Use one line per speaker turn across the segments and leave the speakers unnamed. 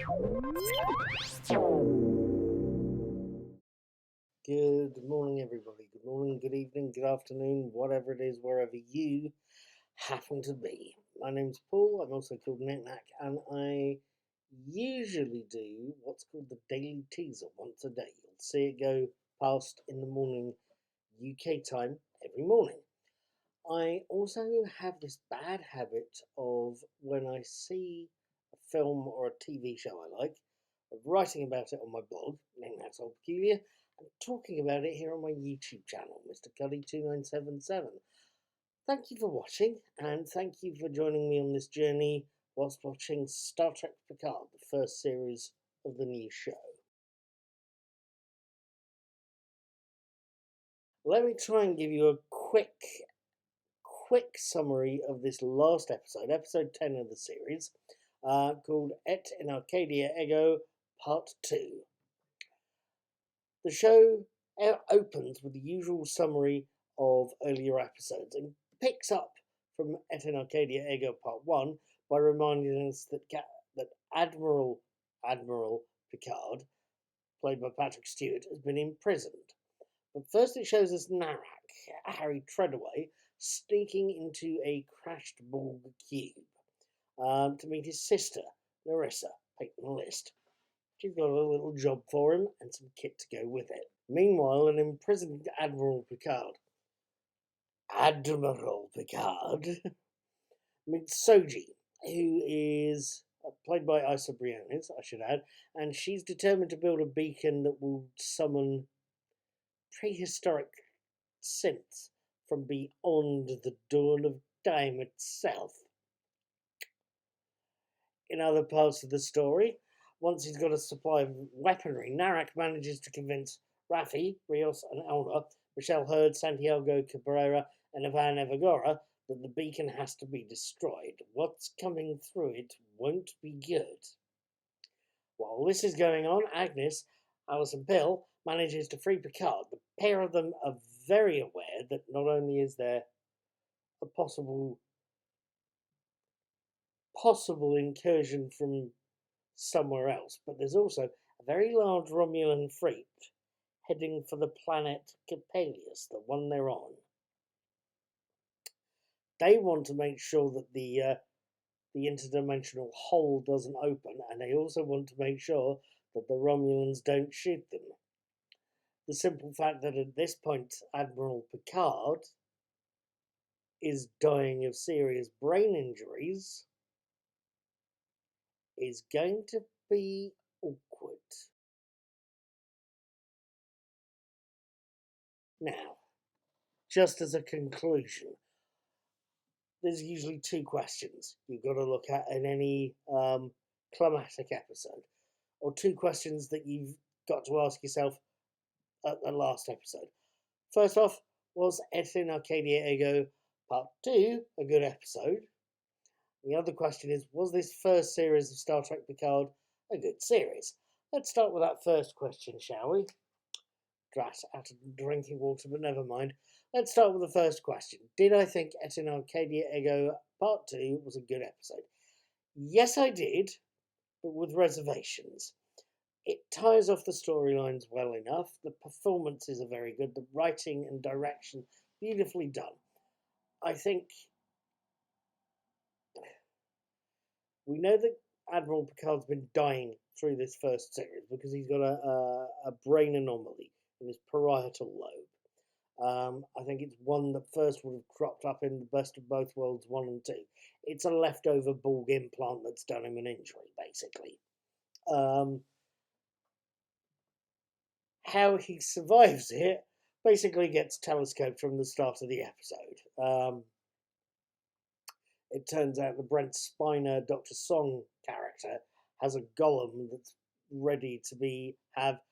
Good morning, everybody. Good morning, good evening, good afternoon, whatever it is, wherever you happen to be. My name's Paul. I'm also called Nik Nak, and I usually do what's called the daily teaser once a day. You'll see it go past in the morning UK time every morning. I also have this bad habit of when I see a film or a TV show I like, of writing about it on my blog, Nik Nak's Old Peculiar, and talking about it here on my YouTube channel, Mr. Cuddy2977. Thank you for watching, and thank you for joining me on this journey whilst watching Star Trek Picard, the first series of the new show. Let me try and give you a quick summary of this last episode, episode 10 of the series, called Et in Arcadia Ego Part 2. The show opens with the usual summary of earlier episodes and picks up from Et in Arcadia Ego Part 1 by reminding us that Admiral Picard, played by Patrick Stewart, has been imprisoned. But first it shows us Narak, Harry Treadaway, sneaking into a crashed Borg cube to meet his sister, Narissa, Peyton List. She's got a little job for him and some kit to go with it. Meanwhile, an imprisoned Admiral Picard, meets Soji, who is played by Isa Briones, I should add, and she's determined to build a beacon that will summon prehistoric synths from beyond the dawn of time itself. In other parts of the story, once he's got a supply of weaponry, Narak manages to convince Raffi, Rios, and Elna, Michelle Hurd, Santiago Cabrera, and Ivan Evagora that the beacon has to be destroyed. What's coming through it won't be good. While this is going on, Agnes, Alison Pill, manages to free Picard. The pair of them are very aware that not only is there a possible incursion from somewhere else, but there's also a very large Romulan fleet heading for the planet Capelius, the one they're on. They want to make sure that the interdimensional hole doesn't open, and they also want to make sure that the Romulans don't shoot them. The simple fact that at this point Admiral Picard is dying of serious brain injuries is going to be awkward. Now, just as a conclusion, there's usually two questions you've got to look at in any climactic episode, or two questions that you've got to ask yourself at the last episode. First off, was Et in Arcadia Ego Part 2 a good episode? The other question is, was this first series of Star Trek Picard a good series? Let's start with that first question, shall we? Drat, out of drinking water, but never mind. Let's start with the first question. Did I think Et in Arcadia Ego Part 2 was a good episode? Yes, I did, but with reservations. It ties off the storylines well enough. The performances are very good. The writing and direction, beautifully done. I think we know that Admiral Picard's been dying through this first series because he's got a brain anomaly in his parietal lobe. I think it's one that first would have cropped up in the Best of Both Worlds 1 and 2. It's a leftover Borg implant that's done him an injury, basically. How he survives it basically gets telescoped from the start of the episode. It turns out the Brent Spiner Dr. Song character has a golem that's ready to have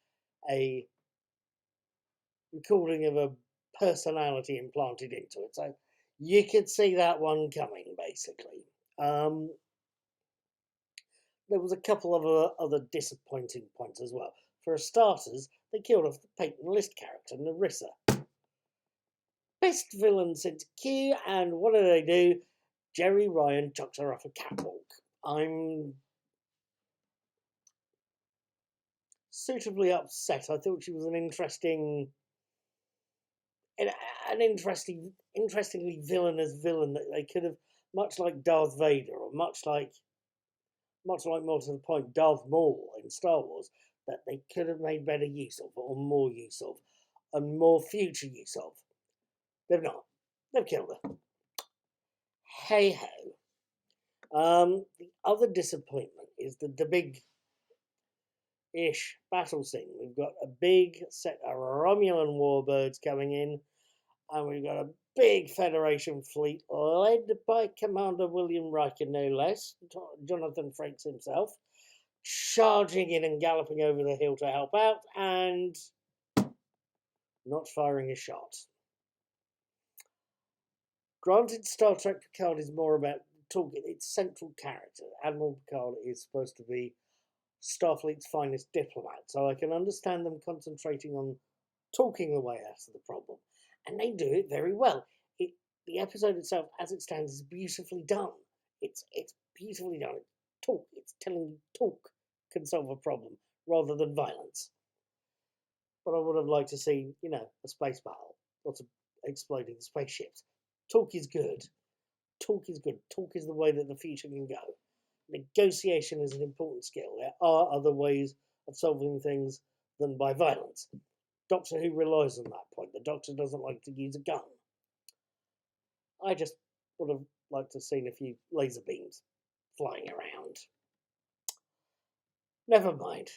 a recording of a personality implanted into it. So you could see that one coming, basically. There was a couple of other disappointing points as well. For starters, they killed off the Peyton List character, Narissa. Best villain since Q, and what do? Jerry Ryan chucks her off a catwalk. I'm suitably upset. I thought she was an interestingly villainous villain that they could have, much like Darth Vader, or much like more to the point, Darth Maul in Star Wars, that they could have made better use of, or more use of, and more future use of. They've not. They've killed her. Hey ho. The other disappointment is the big-ish battle scene. We've got a big set of Romulan warbirds coming in, and we've got a big Federation fleet led by Commander William Riker, no less, Jonathan Frakes himself, charging in and galloping over the hill to help out, and not firing a shot. Granted, Star Trek Picard is more about talking, its central character. Admiral Picard is supposed to be Starfleet's finest diplomat, so I can understand them concentrating on talking the way out of the problem. And they do it very well. The episode itself, as it stands, is beautifully done. It's beautifully done. It's telling you talk can solve a problem rather than violence. But I would have liked to see, a space battle, lots of exploding spaceships. Talk is good. Talk is good. Talk is the way that the future can go. Negotiation is an important skill. There are other ways of solving things than by violence. Doctor Who relies on that point. The Doctor doesn't like to use a gun. I just would have liked to have seen a few laser beams flying around. Never mind.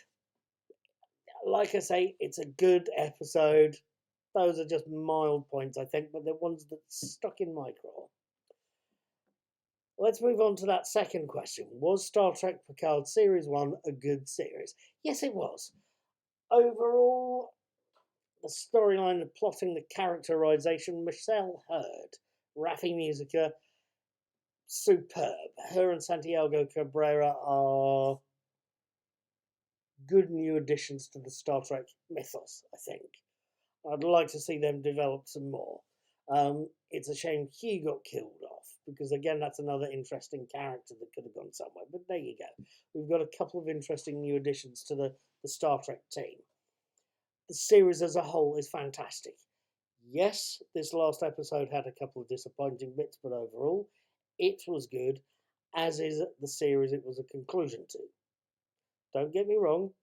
Like I say, it's a good episode. Those are just mild points, I think, but they're ones that stuck in my craw. Let's move on to that second question. Was Star Trek Picard Series 1 a good series? Yes, it was. Overall, the storyline, the plotting, the characterization, Michelle Hurd, Raffi Musica, superb. Her and Santiago Cabrera are good new additions to the Star Trek mythos, I think. I'd like to see them develop some more. It's a shame Hugh got killed off, because again, that's another interesting character that could have gone somewhere. But there you go. We've got a couple of interesting new additions to the Star Trek team. The series as a whole is fantastic. Yes, this last episode had a couple of disappointing bits, but overall, it was good, as is the series it was a conclusion to. Don't get me wrong,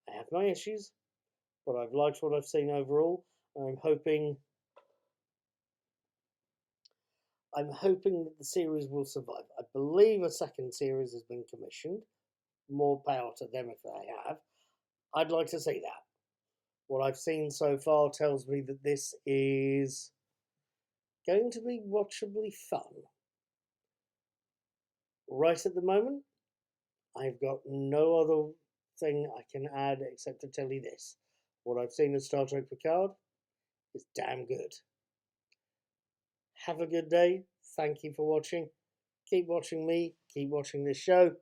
I have my issues, but I've liked what I've seen overall. I'm hoping that the series will survive. I believe a second series has been commissioned. More power to them if they have. I'd like to see that. What I've seen so far tells me that this is going to be watchably fun. Right at the moment, I've got no other thing I can add except to tell you this. What I've seen of Star Trek Picard is damn good. Have a good day. Thank you for watching. Keep watching me. Keep watching this show.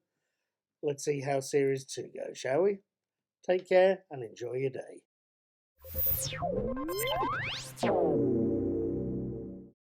Let's see how Series 2 goes, shall we? Take care and enjoy your day.